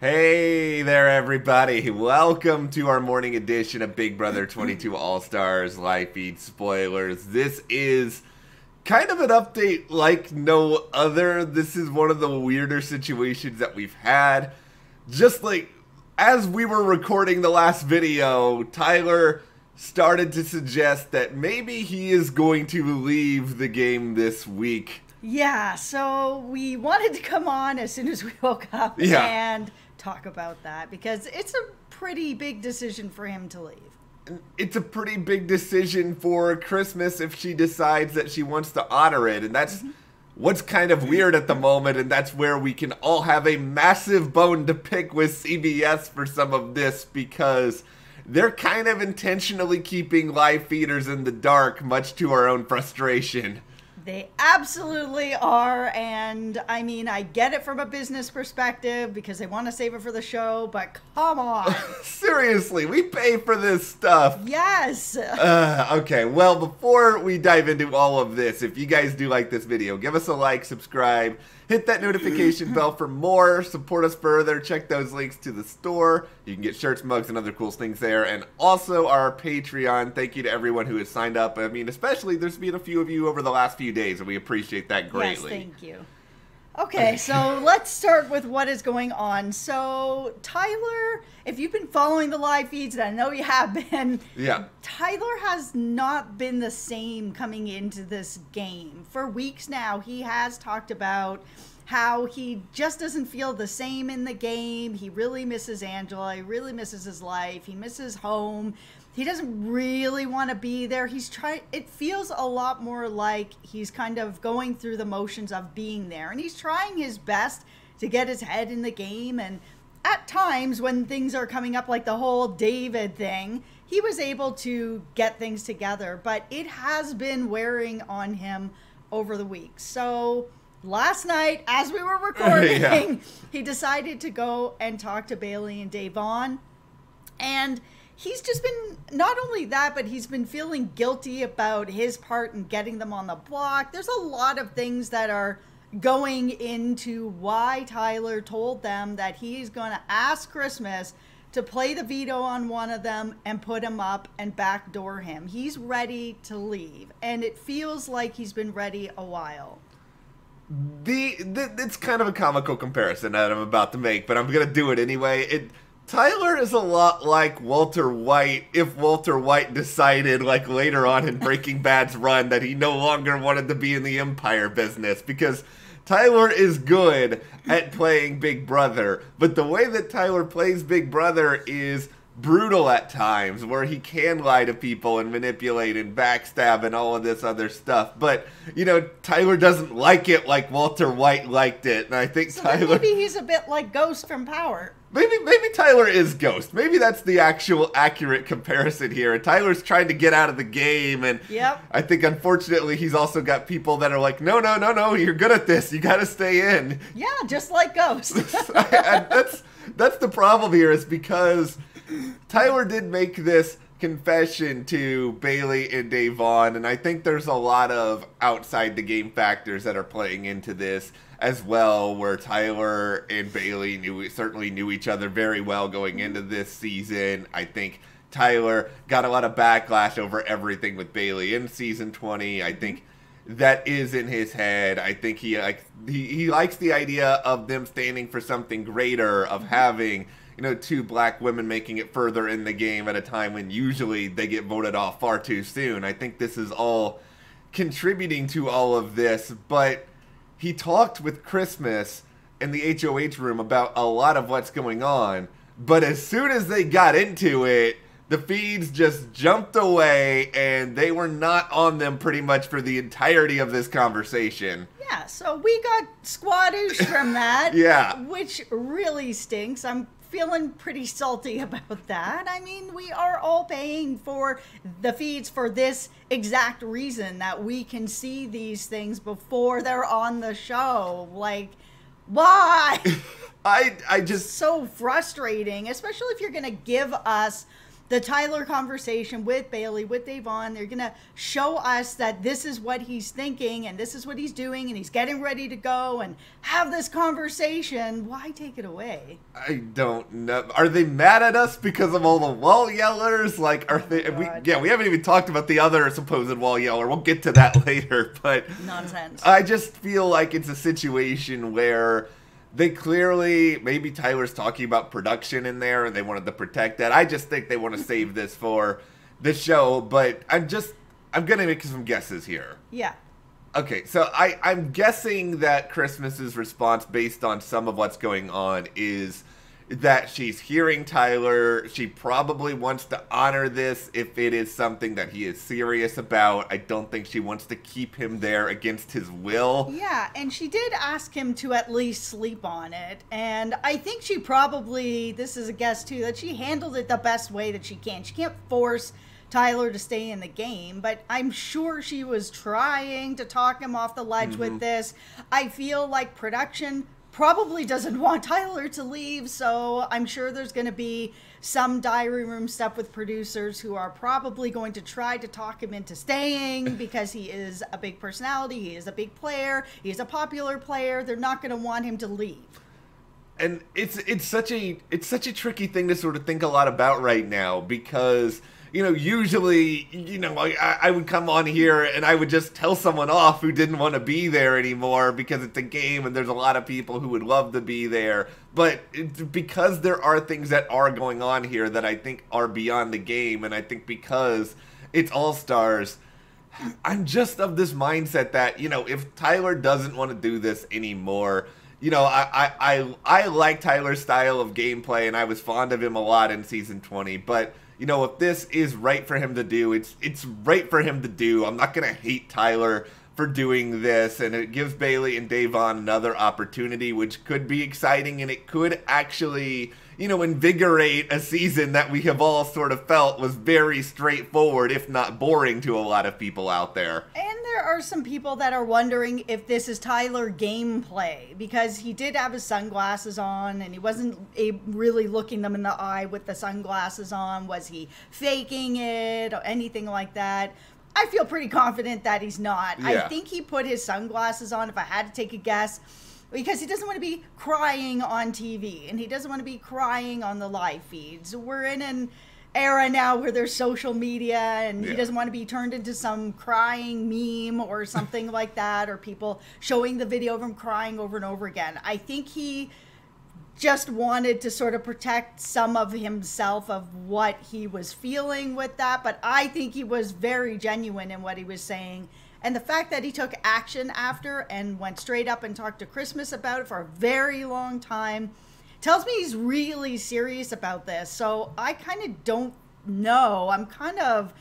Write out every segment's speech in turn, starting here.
Hey there, everybody. Welcome to our morning edition of Big Brother 22 All-Stars Live Feed Spoilers. This is kind of an update like no other. This is one of the weirder situations that we've had. Just like as we were recording the last video, Tyler started to suggest that maybe he is going to leave the game this week. Yeah, so we wanted to come on as soon as we woke up and talk about that because it's a pretty big decision for him to leave. It's a pretty big decision for Christmas if she decides that she wants to honor it, and that's what's kind of weird at the moment, and that's where we can all have a massive bone to pick with CBS for some of this, because they're kind of intentionally keeping live feeders in the dark, much to our own frustration. They absolutely are, and I mean, I get it from a business perspective because they want to save it for the show, but come on. Seriously, we pay for this stuff. Yes. Okay, well, before we dive into all of this, if you guys do like this video, give us a like, subscribe, hit that notification bell for more, support us further, check those links to the store. You can get shirts, mugs, and other cool things there, and also our Patreon. Thank you to everyone who has signed up. I mean, especially, there's been a few of you over the last few days, and we appreciate that greatly. Yes, thank you. Okay, so let's start with what is going on. So, Tyler, if you've been following the live feeds, and I know you have been, Tyler has not been the same coming into this game. For weeks now, he has talked about how he just doesn't feel the same in the game. He really misses Angela. He really misses his life. He misses home. He doesn't really want to be there. It feels a lot more like he's kind of going through the motions of being there. And he's trying his best to get his head in the game. And at times when things are coming up, like the whole David thing, he was able to get things together. But it has been wearing on him over the weeks. So last night, as we were recording, he decided to go and talk to Bayley and Davon. And he's just been, not only that, but he's been feeling guilty about his part in getting them on the block. There's a lot of things that are going into why Tyler told them that he's going to ask Christmas to play the veto on one of them and put him up and backdoor him. He's ready to leave, and it feels like he's been ready a while. It's kind of a comical comparison that I'm about to make, but I'm going to do it anyway. Tyler is a lot like Walter White if Walter White decided, like later on in Breaking Bad's run, that he no longer wanted to be in the Empire business, because Tyler is good at playing Big Brother, but the way that Tyler plays Big Brother is brutal at times, where he can lie to people and manipulate and backstab and all of this other stuff. But, you know, Tyler doesn't like it like Walter White liked it, and I think so Tyler... maybe he's a bit like Ghost from Power. Maybe Tyler is Ghost. Maybe that's the actual accurate comparison here. And Tyler's trying to get out of the game, and I think unfortunately he's also got people that are like, no, you're good at this. You got to stay in. Yeah, just like Ghost. That's the problem here, is because Tyler did make this confession to Bayley and Davon, and I think there's a lot of outside the game factors that are playing into this as well, where Tyler and Bayley certainly knew each other very well going into this season. I think Tyler got a lot of backlash over everything with Bayley in season 20. I think that is in his head. I think he likes the idea of them standing for something greater, of having, you know, two black women making it further in the game at a time when usually they get voted off far too soon. I think this is all contributing to all of this, but he talked with Christmas in the HOH room about a lot of what's going on, but as soon as they got into it, the feeds just jumped away, and they were not on them pretty much for the entirety of this conversation. Yeah, so we got squadooshed from that, which really stinks. I'm feeling pretty salty about that. I mean, we are all paying for the feeds for this exact reason, that we can see these things before they're on the show. Like, why? I just... So frustrating, especially if you're going to give us the Tyler conversation with Bayley, with Devon. They're going to show us that this is what he's thinking and this is what he's doing and he's getting ready to go and have this conversation. Why take it away? I don't know. Are they mad at us because of all the wall yellers? Like, are they? We haven't even talked about the other supposed wall yeller. We'll get to that later, but nonsense. I just feel like it's a situation where they clearly, maybe Tyler's talking about production in there and they wanted to protect that. I just think they want to save this for the show, but I'm going to make some guesses here. Yeah. Okay, so I'm guessing that Christmas's response based on some of what's going on is that she's hearing Tyler. She probably wants to honor this if it is something that he is serious about. I don't think she wants to keep him there against his will. Yeah, and she did ask him to at least sleep on it. And I think she probably, this is a guess too, that she handled it the best way that she can. She can't force Tyler to stay in the game, but I'm sure she was trying to talk him off the ledge with this. I feel like production probably doesn't want Tyler to leave, so I'm sure there's going to be some diary room stuff with producers who are probably going to try to talk him into staying because he is a big personality, he is a big player, he is a popular player. They're not going to want him to leave. And it's such a tricky thing to sort of think a lot about right now because, you know, usually, you know, I would come on here and I would just tell someone off who didn't want to be there anymore because it's a game and there's a lot of people who would love to be there. But because there are things that are going on here that I think are beyond the game, and I think because it's All-Stars, I'm just of this mindset that, you know, if Tyler doesn't want to do this anymore, you know, I like Tyler's style of gameplay and I was fond of him a lot in Season 20, but you know, if this is right for him to do, it's right for him to do. I'm not going to hate Tyler for doing this, and it gives Bayley and Devon another opportunity, which could be exciting, and it could actually, you know, invigorate a season that we have all sort of felt was very straightforward, if not boring to a lot of people out there. And there are some people that are wondering if this is Tyler gameplay, because he did have his sunglasses on and he wasn't really looking them in the eye with the sunglasses on. Was he faking it or anything like that? I feel pretty confident that he's not. Yeah. I think he put his sunglasses on, if I had to take a guess, because he doesn't want to be crying on TV and he doesn't want to be crying on the live feeds. We're in an era now where there's social media and he doesn't want to be turned into some crying meme or something like that, or people showing the video of him crying over and over again. I think he just wanted to sort of protect some of himself of what he was feeling with that, but I think he was very genuine in what he was saying. And the fact that he took action after and went straight up and talked to Christmas about it for a very long time tells me he's really serious about this. So I kind of don't know. I'm kind of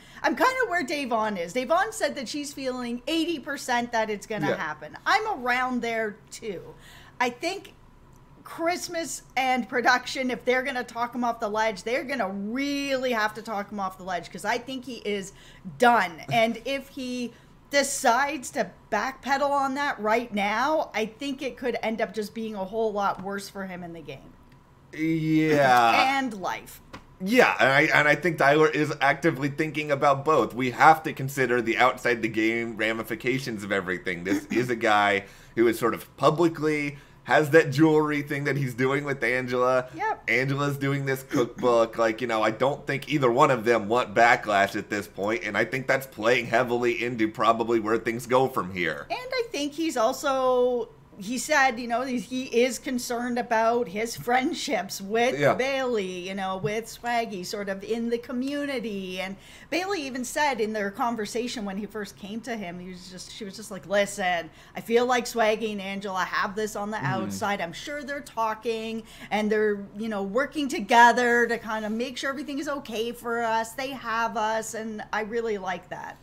where Devon is. Devon said that she's feeling 80% that it's going to happen. I'm around there too. I think Christmas and production, if they're going to talk him off the ledge, they're going to really have to talk him off the ledge, because I think he is done. And if he decides to backpedal on that right now, I think it could end up just being a whole lot worse for him in the game. Yeah. And life. Yeah, and I think Tyler is actively thinking about both. We have to consider the outside the game ramifications of everything. This is a guy who is sort of publicly has that jewelry thing that he's doing with Angela. Yep. Angela's doing this cookbook. Like, you know, I don't think either one of them want backlash at this point, and I think that's playing heavily into probably where things go from here. And I think he's also, he said, you know, he is concerned about his friendships with Bayley, you know, with Swaggy, sort of in the community. And Bayley even said in their conversation when he first came to him, she was just like, listen, I feel like Swaggy and Angela have this on the outside. I'm sure they're talking and they're, you know, working together to kind of make sure everything is okay for us. They have us, and I really like that.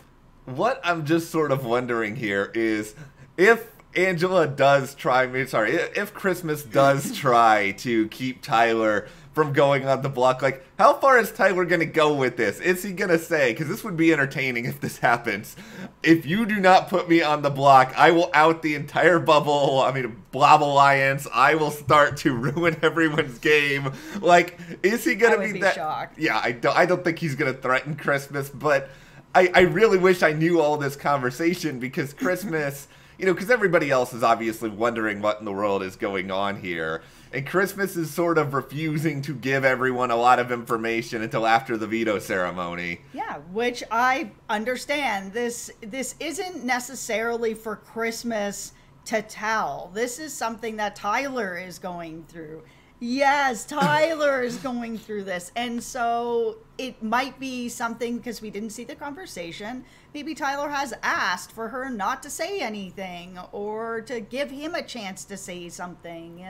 What I'm just sort of wondering here is, if Angela does try, if Christmas does try to keep Tyler from going on the block, like, how far is Tyler going to go with this? Is he going to say, because this would be entertaining if this happens, if you do not put me on the block, I will out the entire Blob Alliance, I will start to ruin everyone's game. Like, is he going to be that? Shocked. Yeah, I don't think he's going to threaten Christmas, but I really wish I knew all this conversation, because Christmas, because everybody else is obviously wondering what in the world is going on here. And Christmas is sort of refusing to give everyone a lot of information until after the veto ceremony. Yeah, which I understand. This isn't necessarily for Christmas to tell. This is something that Tyler is going through. Yes, Tyler is going through this. And so it might be something, because we didn't see the conversation, maybe Tyler has asked for her not to say anything or to give him a chance to say something.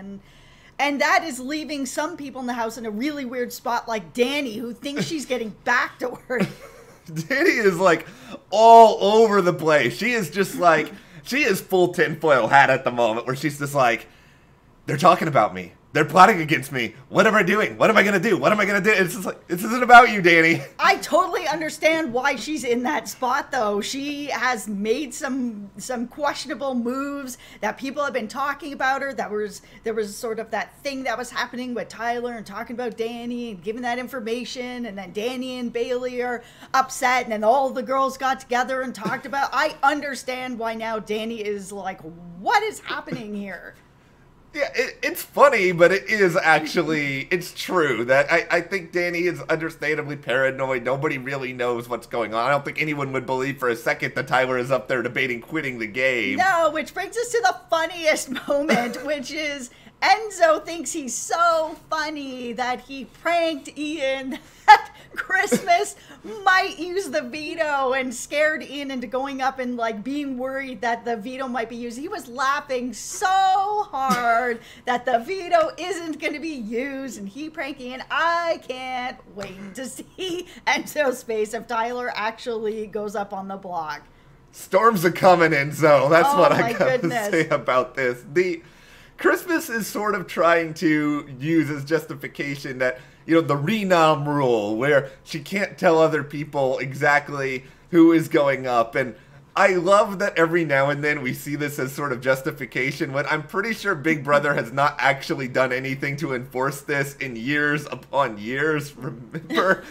And that is leaving some people in the house in a really weird spot, like Danny, who thinks she's getting backdoored. Danny is like all over the place. She is just like, she is full tinfoil hat at the moment, where she's just like, they're talking about me. They're plotting against me. What am I doing? What am I going to do? What am I going to do? It's just like, this isn't about you, Danny. I totally understand why she's in that spot, though. She has made some questionable moves that people have been talking about her. There was sort of that thing that was happening with Tyler and talking about Danny and giving that information. And then Danny and Bayley are upset. And then all the girls got together and talked about. I understand why now Danny is like, what is happening here? Yeah, it's funny, but it is actually, it's true that I think Danny is understandably paranoid. Nobody really knows what's going on. I don't think anyone would believe for a second that Tyler is up there debating quitting the game. No, which brings us to the funniest moment, which is Enzo thinks he's so funny that he pranked Ian that Christmas might use the veto and scared Ian into going up and like being worried that the veto might be used. He was laughing so hard that the veto isn't going to be used, and he pranked Ian. I can't wait to see Enzo's face if Tyler actually goes up on the block. Storms are coming, Enzo. That's what I gotta say about this. Christmas is sort of trying to use as justification that, the renom rule, where she can't tell other people exactly who is going up. And I love that every now and then we see this as sort of justification, when I'm pretty sure Big Brother has not actually done anything to enforce this in years upon years. Remember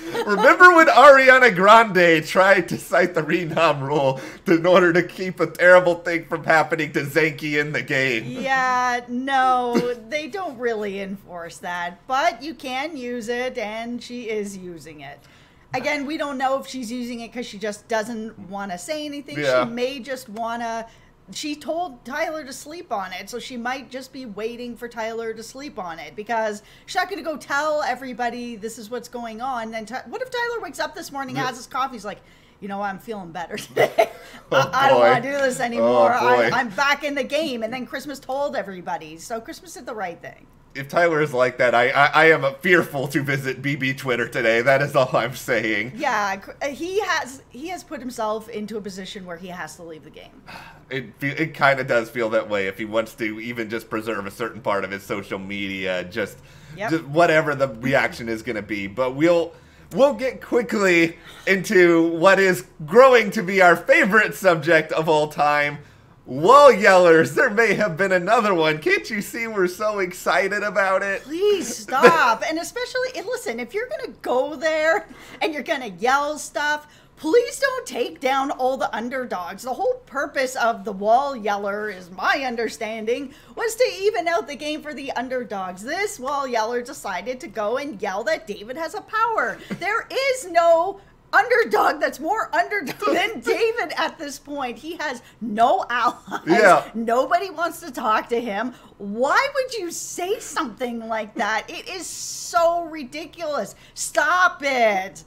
when Ariana Grande tried to cite the renom rule in order to keep a terrible thing from happening to Zanky in the game? Yeah, no, they don't really enforce that, but you can use it, and she is using it. Again, we don't know if she's using it because she just doesn't want to say anything. Yeah. She may just want to... She told Tyler to sleep on it, so she might just be waiting for Tyler to sleep on it, because she's not going to go tell everybody this is what's going on. And what if Tyler wakes up this morning, has his coffee, he's like, I'm feeling better today. I don't want to do this anymore. I'm back in the game. And then Christmas told everybody. So Christmas did the right thing. If Tyler is like that, I am fearful to visit BB Twitter today. That is all I'm saying. Yeah, he has put himself into a position where he has to leave the game. It kind of does feel that way if he wants to even just preserve a certain part of his social media, just whatever the reaction is going to be. But we'll get quickly into what is growing to be our favorite subject of all time. Wall yellers, there may have been another one. Can't you see we're so excited about it? Please stop. And especially, listen, if you're going to go there and you're going to yell stuff, please don't take down all the underdogs. The whole purpose of the wall yeller, is my understanding, was to even out the game for the underdogs. This wall yeller decided to go and yell that David has a power. There is no underdog that's more underdog than David at this point. He has no allies. Yeah. Nobody wants to talk to him. Why would you say something like that? It is so ridiculous. Stop it.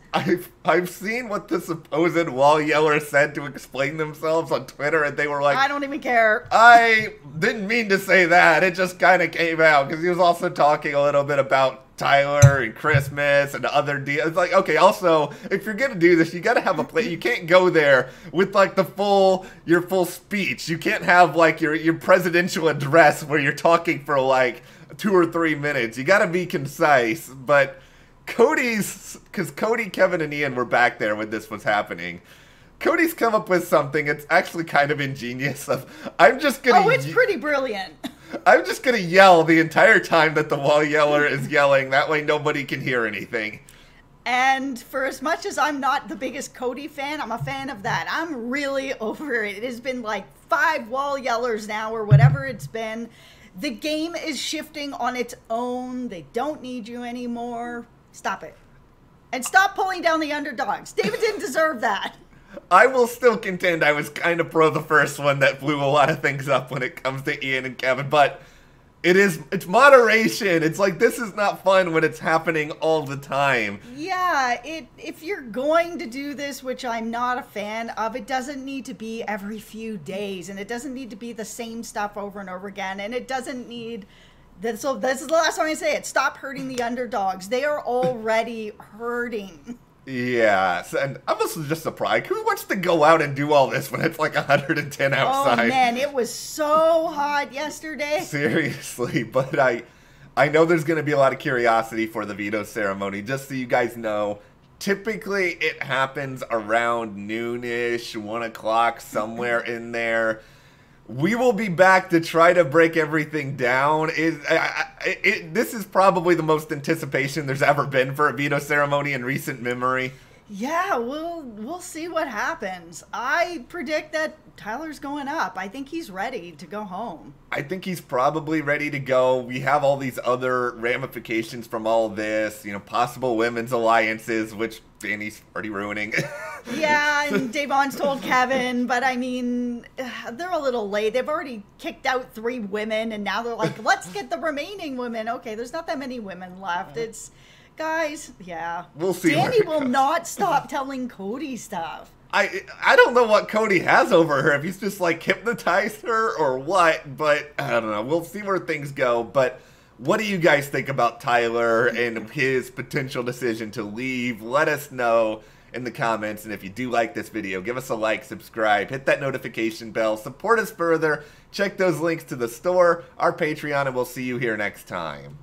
I've seen what the supposed wall yeller said to explain themselves on Twitter, and they were like, I don't even care. I didn't mean to say that. It just kind of came out, because he was also talking a little bit about Tyler and Christmas and other deals. It's like, okay, also, if you're gonna do this, you gotta have a plan. You can't go there with like your full speech. You can't have like your presidential address where you're talking for like 2 or 3 minutes. You gotta be concise. But because Cody, Kevin, and Ian were back there when this was happening. Cody's come up with something. It's actually kind of ingenious. I'm just gonna. Oh, it's pretty brilliant. I'm just gonna yell the entire time that the wall yeller is yelling. That way nobody can hear anything. And for as much as I'm not the biggest Cody fan, I'm a fan of that. I'm really over it. It has been like 5 wall yellers now or whatever it's been. The game is shifting on its own. They don't need you anymore. Stop it. And stop pulling down the underdogs. David didn't deserve that. I will still contend I was kind of pro the first one that blew a lot of things up when it comes to Ian and Kevin, but it's moderation. It's like, this is not fun when it's happening all the time. Yeah, if you're going to do this, which I'm not a fan of, it doesn't need to be every few days, and it doesn't need to be the same stuff over and over again, and it doesn't need... So this is the last time I say it. Stop hurting the underdogs. They are already hurting. Yes, and I'm also just surprised. Who wants to go out and do all this when it's like 110 outside? Oh man, it was so hot yesterday. Seriously, but I know there's going to be a lot of curiosity for the veto ceremony. Just so you guys know, typically it happens around noonish, 1 o'clock, somewhere in there. We will be back to try to break everything down. This is probably the most anticipation there's ever been for a veto ceremony in recent memory. Yeah, we'll see what happens. I predict that Tyler's going up. I think he's ready to go home. I think he's probably ready to go. We have all these other ramifications from all this, you know, possible women's alliances, which Danny's already ruining. Yeah, and Davon's told Kevin, but I mean, they're a little late. They've already kicked out 3 women, and now they're like, let's get the remaining women. Okay, there's not that many women left. It's... Guys, yeah. We'll see. Danny will not stop telling Cody stuff. I don't know what Cody has over her, if he's just like hypnotized her or what, but I don't know. We'll see where things go. But what do you guys think about Tyler and his potential decision to leave? Let us know in the comments. And if you do like this video, give us a like, subscribe, hit that notification bell, support us further. Check those links to the store, our Patreon, and we'll see you here next time.